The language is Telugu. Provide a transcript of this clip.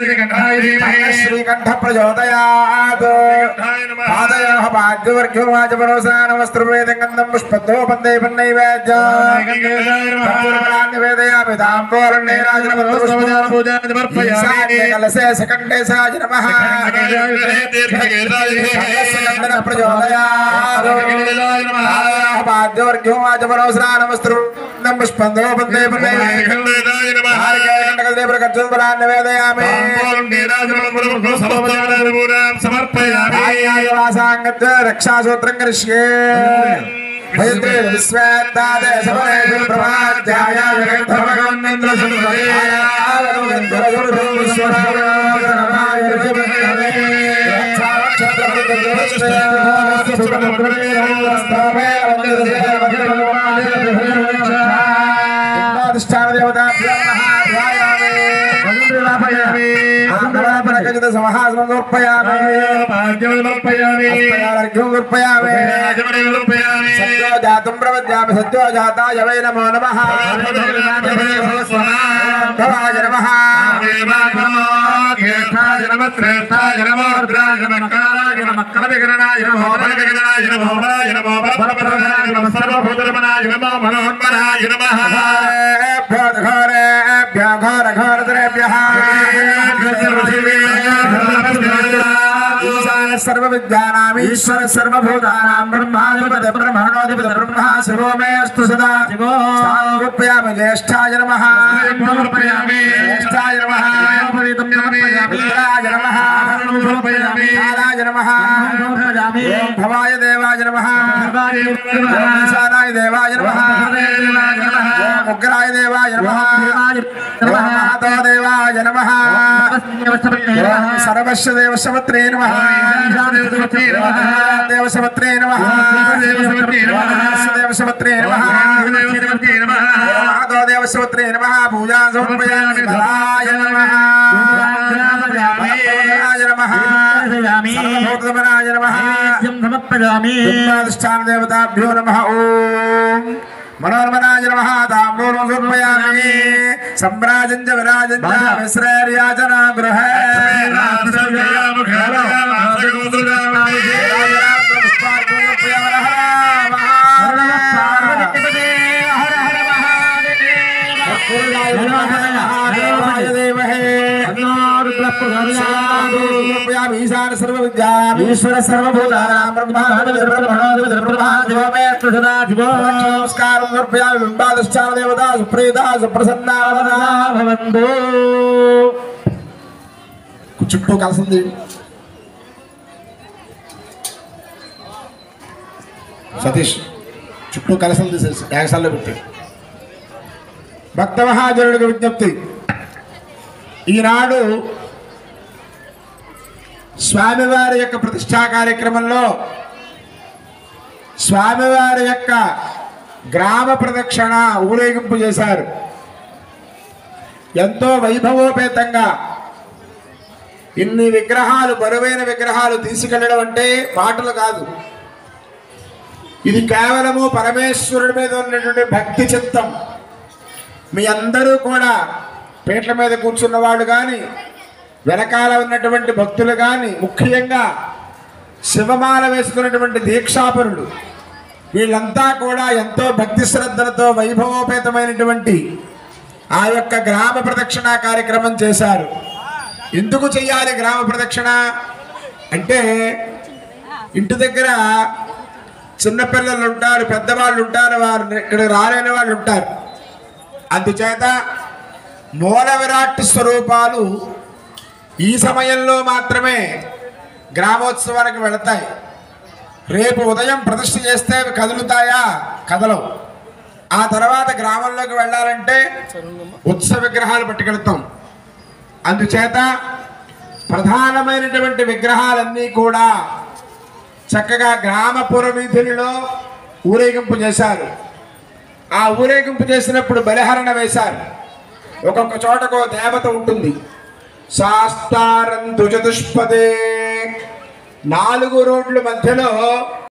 श्रीकंठ प्रचोदयात् पादयोः पाद्यवर्ग्यो वाचपरोसानवस्त्रवेदगन्धं पुष्पद्योपन्दे निवेदयामि ताम्बूलन्ने कलशे सकण्डे साज नमः प्रचोदयात् पाद्यवर्ग्यो वाचपरोसानवस्त्रवेदगन्धं पुष्पद्योपन्दे निवेदयामि रक्षासूत्रं करिष्ये जातुं प्रवद्यामि सत्यो जाताय वै नमो नमः भवाय नमः ज्येष्ठाय नमः श्रेष्ठाय नमः रुद्राय नमः कालाय नमः कलविकरणाय नमः बलविकरणाय नमः भवाय नमः बलप्रदाय नमः सर्वभूतरमणाय नमः मनोन्मनाय नमः घोर घोरतरेभ्यः सर्वविद्यानां ईश्वर सर्वभूतानां ब्रह्माधिपति ब्रह्मणोऽधिपति ब्रह्मा शिवो मे अस्तु सदा समर्पयामि ज्येष्ठाय नमः ज्येष्ठाय नमः रुद्राय नमः कालाय नमः भवाय देवाय नमः ईशानाय देवाय नमः उग्राय देवाय नमः महातो देवाय नमः सर्वस्य देवशवत्रे नमः देवशवत्रे नमः देवशवत्रे नमः महातो देवशवत्रे नमः पूजा समर्पयामि भवाय नमः नमः सर्वभूतमनाय नमः समर्पयामि अधिष्ठान देवताभ्यो नमः ओम मनोन्मनाय नमः ताम्बूलं समर्पयामि सम्राजं च विराजं च विश्रैर्याचना गृहे ईशान सर्वविद्यामीश्वर सर्वभूतानां नमस्कारं समर्पयामि बिम्बाधिष्ठान देवता सुप्रीता सुप्रसन्ना भवन्तु చుట్టూ కలిసింది సతీష్ చుట్టూ కలిసింది యాగశాలలో పెట్టి భక్త మహాజనుడికి విజ్ఞప్తి ఈనాడు స్వామివారి యొక్క ప్రతిష్టా కార్యక్రమంలో స్వామివారి యొక్క గ్రామ ప్రదక్షిణ ఊరేగింపు చేశారు. ఎంతో వైభవోపేతంగా ఇన్ని విగ్రహాలు బరువైన విగ్రహాలు తీసుకెళ్లడం అంటే మాటలు కాదు. ఇది కేవలము పరమేశ్వరుడి మీద ఉన్నటువంటి భక్తి చిత్తం. మీ అందరూ కూడా పీటల మీద కూర్చున్న వాళ్ళు కానీ వెనకాల ఉన్నటువంటి భక్తులు కానీ ముఖ్యంగా శివమాల వేసుకున్నటువంటి దీక్షాపరులు వీళ్ళంతా కూడా ఎంతో భక్తి శ్రద్ధలతో వైభవోపేతమైనటువంటి ఆ యొక్క గ్రామ ప్రదక్షిణ కార్యక్రమం చేశారు. ఎందుకు చెయ్యాలి గ్రామ ప్రదక్షిణ అంటే ఇంటి దగ్గర చిన్నపిల్లలు ఉంటారు, పెద్దవాళ్ళు ఉంటారు, వారు ఇక్కడ రాలేని వాళ్ళు ఉంటారు. అందుచేత మూల విరాట్ స్వరూపాలు ఈ సమయంలో మాత్రమే గ్రామోత్సవానికి వెళతాయి. రేపు ఉదయం ప్రతిష్ఠ చేస్తే కదులుతాయా? కదలవు. ఆ తర్వాత గ్రామంలోకి వెళ్ళాలంటే ఉత్సవ విగ్రహాలు పట్టుకెళ్తాం. అందుచేత ప్రధానమైనటువంటి విగ్రహాలన్నీ కూడా చక్కగా గ్రామ పురవీధులలో ఊరేగింపు చేశారు. ఆ ఊరేగింపు చేసినప్పుడు బలిహరణ వేశారు. ఒక్కొక్క చోటకో దేవత ఉంటుంది. శాస్తారంతు చతుష్పదే 4 రోడ్ల మధ్యలో